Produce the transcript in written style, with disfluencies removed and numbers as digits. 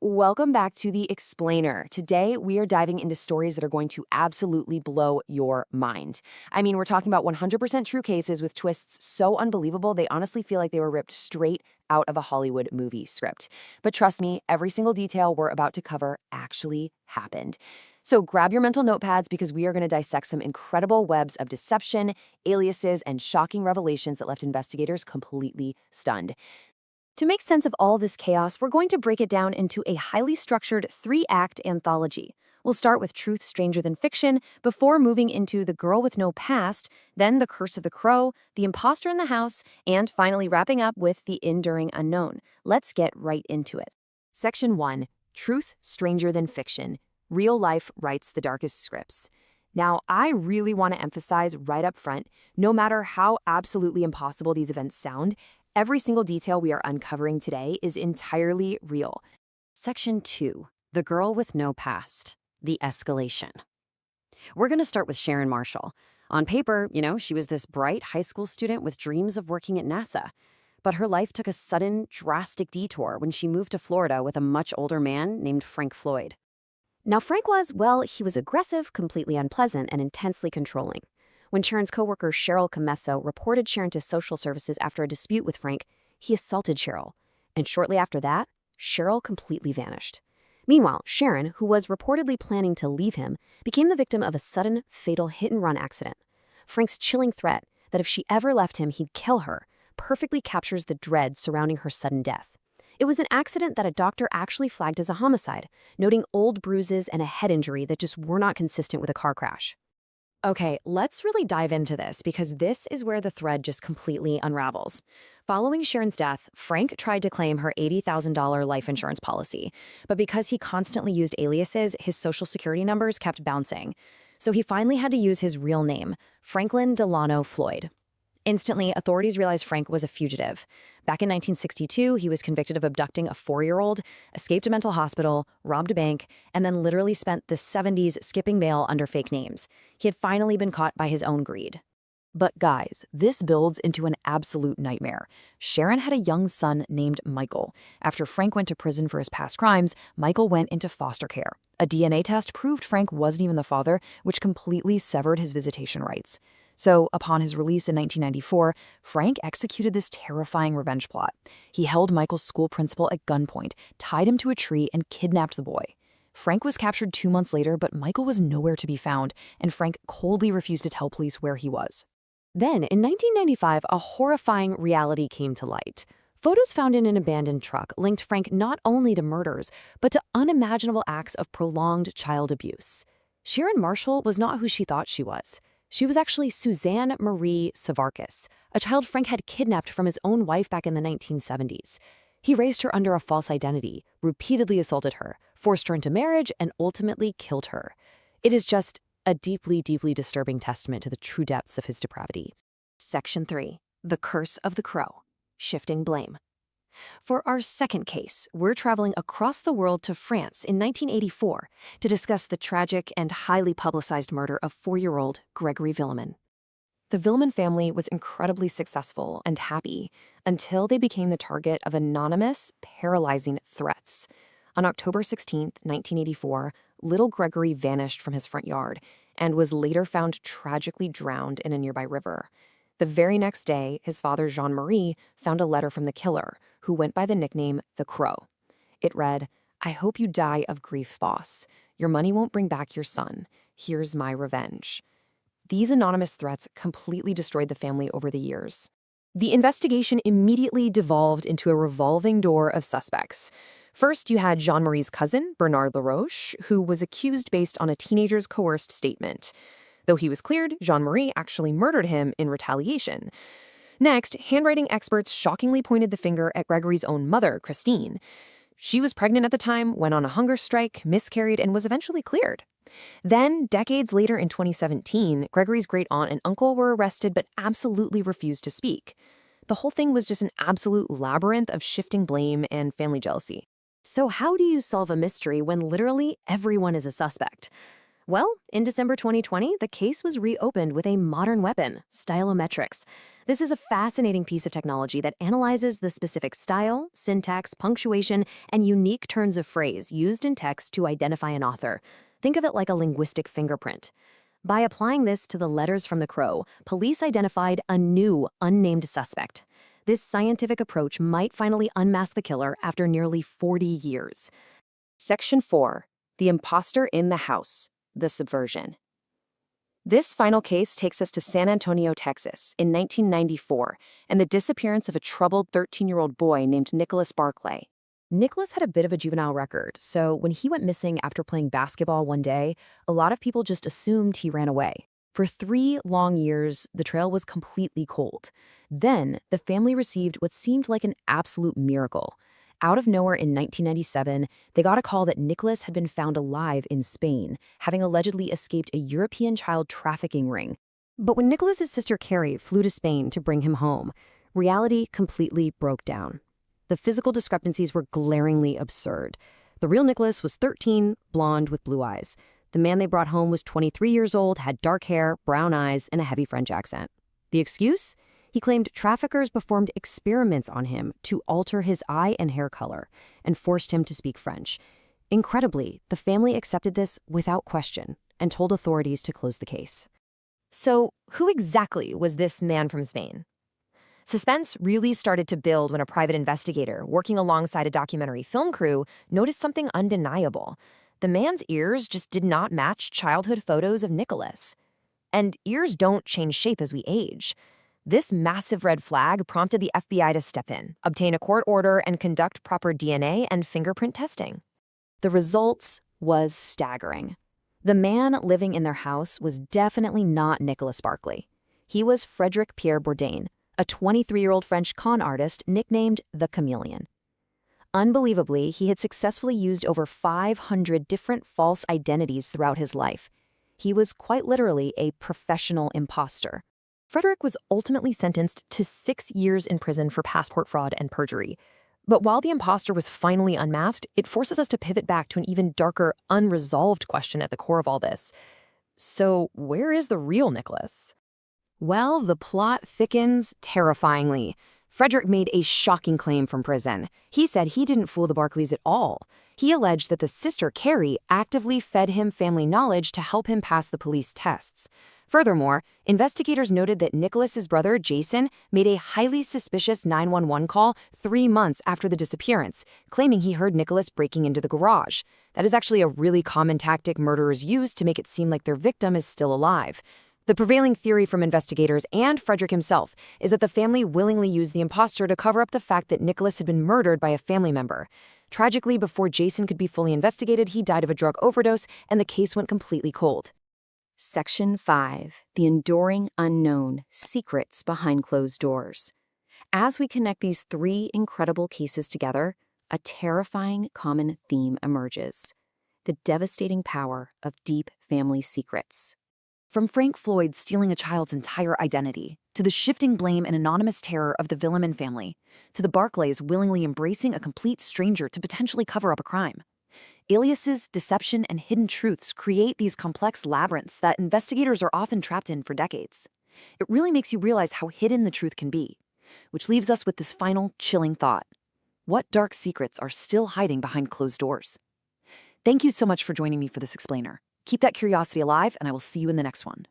Welcome back to The Explainer. Today, we are diving into stories that are going to absolutely blow your mind. I mean, we're talking about 100% true cases with twists so unbelievable, they honestly feel like they were ripped straight out of a Hollywood movie script. But trust me, every single detail we're about to cover actually happened. So grab your mental notepads because we are going to dissect some incredible webs of deception, aliases, and shocking revelations that left investigators completely stunned. To make sense of all this chaos, we're going to break it down into a highly structured three-act anthology. We'll start with Truth Stranger Than Fiction, before moving into The Girl with No Past, then The Curse of the Crow, The Imposter in the House, and finally wrapping up with The Enduring Unknown. Let's get right into it. Section 1. Truth Stranger Than Fiction. Real life writes the darkest scripts. Now, I really want to emphasize right up front, no matter how absolutely impossible these events sound, every single detail we are uncovering today is entirely real. Section 2. The Girl with No Past. The Escalation. We're going to start with Sharon Marshall. On paper, she was this bright high school student with dreams of working at NASA. But her life took a sudden, drastic detour when she moved to Florida with a much older man named Frank Floyd. Now, Frank he was aggressive, completely unpleasant, and intensely controlling. When Sharon's coworker Cheryl Comesso reported Sharon to social services after a dispute with Frank, he assaulted Cheryl. And shortly after that, Cheryl completely vanished. Meanwhile, Sharon, who was reportedly planning to leave him, became the victim of a sudden, fatal hit-and-run accident. Frank's chilling threat that if she ever left him, he'd kill her, perfectly captures the dread surrounding her sudden death. It was an accident that a doctor actually flagged as a homicide, noting old bruises and a head injury that just were not consistent with a car crash. Okay, let's really dive into this because this is where the thread just completely unravels. Following Sharon's death, Frank tried to claim her $80,000 life insurance policy, but because he constantly used aliases, his social security numbers kept bouncing. So he finally had to use his real name, Franklin Delano Floyd. Instantly, authorities realized Frank was a fugitive. Back in 1962, he was convicted of abducting a 4-year-old, escaped a mental hospital, robbed a bank, and then literally spent the 70s skipping bail under fake names. He had finally been caught by his own greed. But guys, this builds into an absolute nightmare. Sharon had a young son named Michael. After Frank went to prison for his past crimes, Michael went into foster care. A DNA test proved Frank wasn't even the father, which completely severed his visitation rights. So, upon his release in 1994, Frank executed this terrifying revenge plot. He held Michael's school principal at gunpoint, tied him to a tree, and kidnapped the boy. Frank was captured 2 months later, but Michael was nowhere to be found, and Frank coldly refused to tell police where he was. Then, in 1995, a horrifying reality came to light. Photos found in an abandoned truck linked Frank not only to murders, but to unimaginable acts of prolonged child abuse. Sharon Marshall was not who she thought she was. She was actually Suzanne Marie Savarkis, a child Frank had kidnapped from his own wife back in the 1970s. He raised her under a false identity, repeatedly assaulted her, forced her into marriage, and ultimately killed her. It is just a deeply, deeply disturbing testament to the true depths of his depravity. Section 3. The Curse of the Crow. Shifting Blame. For our second case, we're traveling across the world to France in 1984 to discuss the tragic and highly publicized murder of 4-year-old Gregory Villemin. The Villemin family was incredibly successful and happy until they became the target of anonymous, paralyzing threats. On October 16, 1984, little Gregory vanished from his front yard and was later found tragically drowned in a nearby river. The very next day, his father, Jean-Marie, found a letter from the killer, who went by the nickname The Crow. It read, "I hope you die of grief, boss. Your money won't bring back your son. Here's my revenge." These anonymous threats completely destroyed the family over the years. The investigation immediately devolved into a revolving door of suspects. First, you had Jean-Marie's cousin, Bernard LaRoche, who was accused based on a teenager's coerced statement. Though he was cleared, Jean-Marie actually murdered him in retaliation. Next, handwriting experts shockingly pointed the finger at Gregory's own mother, Christine. She was pregnant at the time, went on a hunger strike, miscarried, and was eventually cleared. Then, decades later in 2017, Gregory's great aunt and uncle were arrested but absolutely refused to speak. The whole thing was just an absolute labyrinth of shifting blame and family jealousy. So how do you solve a mystery when literally everyone is a suspect? Well, in December 2020, the case was reopened with a modern weapon, stylometrics. This is a fascinating piece of technology that analyzes the specific style, syntax, punctuation, and unique turns of phrase used in text to identify an author. Think of it like a linguistic fingerprint. By applying this to the letters from the crow, police identified a new, unnamed suspect. This scientific approach might finally unmask the killer after nearly 40 years. Section 4. The Imposter in the House. The Subversion. This final case takes us to San Antonio, Texas, in 1994, and the disappearance of a troubled 13-year-old boy named Nicholas Barclay. Nicholas had a bit of a juvenile record, so when he went missing after playing basketball one day, a lot of people just assumed he ran away. For 3 long years, the trail was completely cold. Then, the family received what seemed like an absolute miracle. Out of nowhere in 1997, they got a call that Nicholas had been found alive in Spain, having allegedly escaped a European child trafficking ring. But when Nicholas's sister Carrie flew to Spain to bring him home, reality completely broke down. The physical discrepancies were glaringly absurd. The real Nicholas was 13, blonde with blue eyes. The man they brought home was 23 years old, had dark hair, brown eyes, and a heavy French accent. The excuse? He claimed traffickers performed experiments on him to alter his eye and hair color and forced him to speak French. Incredibly, the family accepted this without question and told authorities to close the case. So, who exactly was this man from Spain? Suspense really started to build when a private investigator, working alongside a documentary film crew, noticed something undeniable. The man's ears just did not match childhood photos of Nicholas. And ears don't change shape as we age. This massive red flag prompted the FBI to step in, obtain a court order, and conduct proper DNA and fingerprint testing. The results was staggering. The man living in their house was definitely not Nicholas Barclay. He was Frederic Pierre Bourdain, a 23-year-old French con artist nicknamed the Chameleon. Unbelievably, he had successfully used over 500 different false identities throughout his life. He was quite literally a professional imposter. Frederick was ultimately sentenced to 6 years in prison for passport fraud and perjury. But while the imposter was finally unmasked, it forces us to pivot back to an even darker, unresolved question at the core of all this. So, where is the real Nicholas? Well, the plot thickens terrifyingly. Frederick made a shocking claim from prison. He said he didn't fool the Barclays at all. He alleged that the sister, Carrie, actively fed him family knowledge to help him pass the police tests. Furthermore, investigators noted that Nicholas's brother, Jason, made a highly suspicious 911 call 3 months after the disappearance, claiming he heard Nicholas breaking into the garage. That is actually a really common tactic murderers use to make it seem like their victim is still alive. The prevailing theory from investigators and Frederick himself is that the family willingly used the imposter to cover up the fact that Nicholas had been murdered by a family member. Tragically, before Jason could be fully investigated, he died of a drug overdose, and the case went completely cold. Section 5. The Enduring Unknown: Secrets Behind Closed Doors. As we connect these 3 incredible cases together, a terrifying common theme emerges: the devastating power of deep family secrets. From Frank Floyd stealing a child's entire identity, to the shifting blame and anonymous terror of the Villemin family, to the Barclays willingly embracing a complete stranger to potentially cover up a crime. Aliases, deception, and hidden truths create these complex labyrinths that investigators are often trapped in for decades. It really makes you realize how hidden the truth can be, which leaves us with this final, chilling thought. What dark secrets are still hiding behind closed doors? Thank you so much for joining me for this explainer. Keep that curiosity alive, and I will see you in the next one.